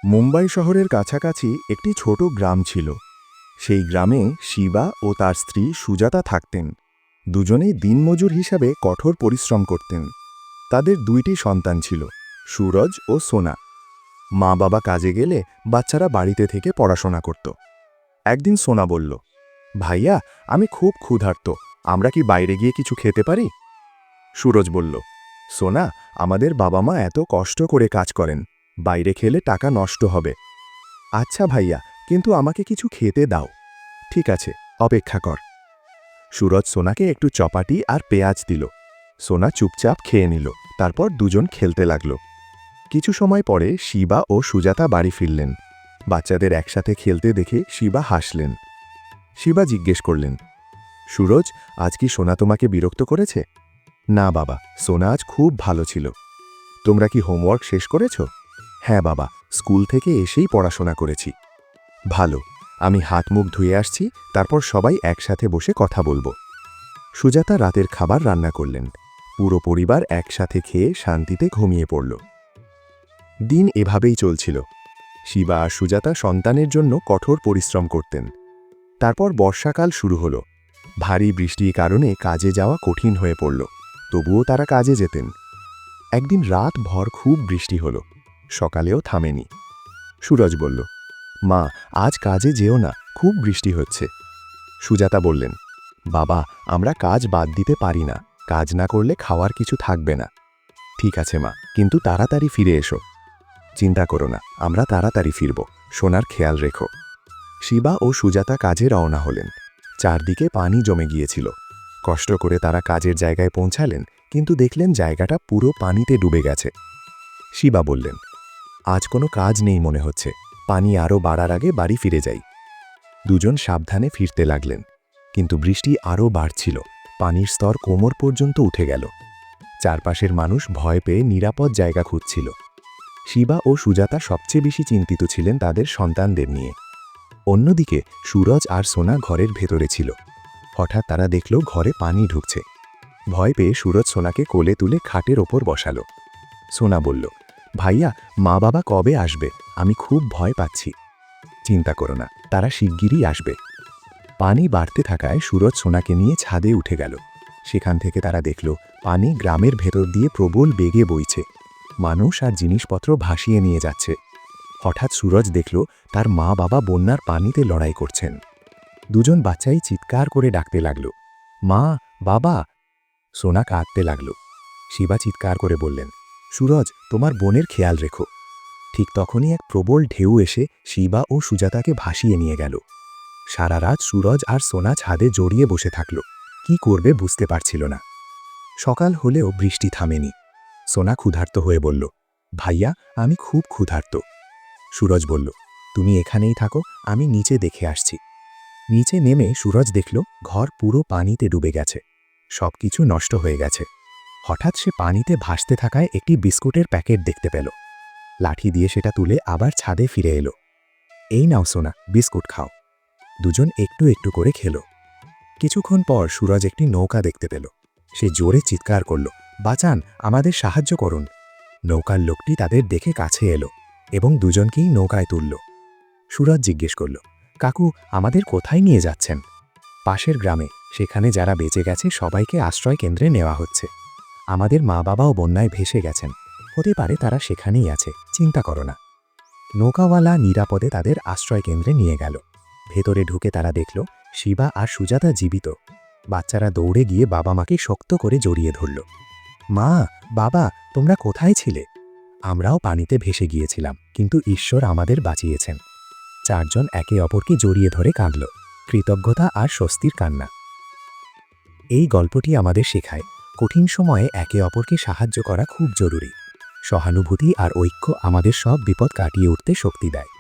মুম্বাই শহরের কাছাকাছি একটি ছোট গ্রাম ছিল। সেই গ্রামে শিবা ও তার স্ত্রী সুজাতা থাকতেন। দুজনেই দিনমজুর হিসাবে কঠোর পরিশ্রম করতেন। তাদের দুইটি সন্তান ছিল, সুরজ ও সোনা। মা বাবা কাজে গেলে বাচ্চারা বাড়িতে থেকে পড়াশোনা করত। একদিন সোনা বলল, ভাইয়া, আমি খুব ক্ষুধার্ত, আমরা কি বাইরে গিয়ে কিছু খেতে পারি? সুরজ বলল, সোনা, আমাদের বাবা মা এত কষ্ট করে কাজ করেন, বাইরে খেলে টাকা নষ্ট হবে। আচ্ছা ভাইয়া, কিন্তু আমাকে কিছু খেতে দাও। ঠিক আছে, অপেক্ষা কর। সুরজ সোনাকে একটু চপাটি আর পেঁয়াজ দিল। সোনা চুপচাপ খেয়ে নিল, তারপর দুজন খেলতে লাগল। কিছু সময় পরে শিবা ও সুজাতা বাড়ি ফিরলেন। বাচ্চাদের একসাথে খেলতে দেখে শিবা হাসলেন। শিবা জিজ্ঞেস করলেন, সুরজ, আজ কি সোনা তোমাকে বিরক্ত করেছে? না বাবা, সোনা আজ খুব ভালো ছিল। তোমরা কি হোমওয়ার্ক শেষ করেছ? হ্যাঁ বাবা, স্কুল থেকে এসেই পড়াশোনা করেছি। ভালো, আমি হাত মুখ ধুয়ে আসছি, তারপর সবাই একসাথে বসে কথা বলবো। সুজাতা রাতের খাবার রান্না করলেন। পুরো পরিবার একসাথে খেয়ে শান্তিতে ঘুমিয়ে পড়ল। দিন এভাবেই চলছিল। শিবা আর সুজাতা সন্তানের জন্য কঠোর পরিশ্রম করতেন। তারপর বর্ষাকাল শুরু হলো। ভারী বৃষ্টির কারণে কাজে যাওয়া কঠিন হয়ে পড়ল, তবুও তারা কাজে যেতেন। একদিন রাত ভর খুব বৃষ্টি হলো, সকালেও থামেনি। সুরজ বলল, মা, আজ কাজে যেও না, খুব বৃষ্টি হচ্ছে। সুজাতা বললেন, বাবা, আমরা কাজ বাদ দিতে পারি না, কাজ না করলে খাওয়ার কিছু থাকবে না। ঠিক আছে মা, কিন্তু তাড়াতাড়ি ফিরে এসো। চিন্তা করো না, আমরা তাড়াতাড়ি ফিরব, সোনার খেয়াল রেখো। শিবা ও সুজাতা কাজে রওনা হলেন। চারদিকে পানি জমে গিয়েছিল। কষ্ট করে তারা কাজের জায়গায় পৌঁছালেন, কিন্তু দেখলেন জায়গাটা পুরো পানিতে ডুবে গেছে। শিবা বললেন, আজ কোনো কাজ নেই মনে হচ্ছে, পানি আরও বাড়ার আগে বাড়ি ফিরে যাই। দুজন সাবধানে ফিরতে লাগলেন, কিন্তু বৃষ্টি আরও বাড়ছিল, পানির স্তর কোমর পর্যন্ত উঠে গেল। চারপাশের মানুষ ভয় পেয়ে নিরাপদ জায়গা খুঁজছিল। শিবা ও সুজাতা সবচেয়ে বেশি চিন্তিত ছিলেন তাদের সন্তানদের নিয়ে। অন্যদিকে সুরজ আর সোনা ঘরের ভেতরে ছিল। হঠাৎ তারা দেখল ঘরে পানি ঢুকছে। ভয় পেয়ে সুরজ সোনাকে কোলে তুলে খাটের ওপর বসালো। সোনা বলল, ভাইয়া, মা বাবা কবে আসবে? আমি খুব ভয় পাচ্ছি। চিন্তা করো না, তারা শিগগিরই আসবে। পানি বাড়তে থাকায় সুরজ সোনাকে নিয়ে ছাদে উঠে গেল। সেখান থেকে তারা দেখল পানি গ্রামের ভেতর দিয়ে প্রবল বেগে বইছে। মানুষ আর জিনিসপত্র ভাসিয়ে নিয়ে যাচ্ছে। হঠাৎ সুরজ দেখল তার মা বাবা বন্যার পানিতে লড়াই করছেন। দুজন বাচ্চাই চিৎকার করে ডাকতে লাগল, মা, বাবা। সোনা কাঁদতে লাগল। শিবা চিৎকার করে বললেন, সুরজ, তোমার বোনের খেয়াল রেখো। ঠিক তখনই এক প্রবল ঢেউ এসে শিবা ও সুজাতাকে ভাসিয়ে নিয়ে গেল। সারা রাত সুরজ আর সোনা ছাদে জড়িয়ে বসে থাকল, কি করবে বুঝতে পারছিল না। সকাল হলেও বৃষ্টি থামেনি। সোনা ক্ষুধার্ত হয়ে বলল, ভাইয়া, আমি খুব ক্ষুধার্ত। সুরজ বলল, তুমি এখানেই থাকো, আমি নিচে দেখে আসছি। নিচে নেমে সুরজ দেখল ঘর পুরো পানিতে ডুবে গেছে, সবকিছু নষ্ট হয়ে গেছে। হঠাৎ সে পানিতে ভাসতে থাকায় একটি বিস্কুটের প্যাকেট দেখতে পেল। লাঠি দিয়ে সেটা তুলে আবার ছাদে ফিরে এলো। এই নাও সোনা, বিস্কুট খাও। দুজন একটু একটু করে খেল। কিছুক্ষণ পর সুরজ একটি নৌকা দেখতে পেল। সে জোরে চিৎকার করল, বাঁচান, আমাদের সাহায্য করুন। নৌকার লোকটি তাদের দেখে কাছে এলো এবং দুজনকেই নৌকায় তুলল। সুরজ জিজ্ঞেস করল, কাকু, আমাদের কোথায় নিয়ে যাচ্ছেন? পাশের গ্রামে, সেখানে যারা বেঁচে গেছে সবাইকে আশ্রয় কেন্দ্রে নেওয়া হচ্ছে। আমাদের মা বাবাও বন্যায় ভেসে গেছেন, হতে পারে তারা সেখানেই আছে, চিন্তা করো না। নৌকাওয়ালা নিরাপদে তাদের আশ্রয় কেন্দ্রে নিয়ে গেল। ভেতরে ঢুকে তারা দেখল শিবা আর সুজাতা জীবিত। বাচ্চারা দৌড়ে গিয়ে বাবা মাকে শক্ত করে জড়িয়ে ধরল। মা, বাবা, তোমরা কোথায় ছিলে? আমরাও পানিতে ভেসে গিয়েছিলাম, কিন্তু ঈশ্বর আমাদের বাঁচিয়েছেন। চারজন একে অপরকে জড়িয়ে ধরে কাঁদল, কৃতজ্ঞতা আর স্বস্তির কান্না। এই গল্পটি আমাদের শেখায়, কঠিন সময়ে একে অপরকে সাহায্য করা খুব জরুরি। সহানুভূতি আর ঐক্য আমাদের সব বিপদ কাটিয়ে উঠতে শক্তি দেয়।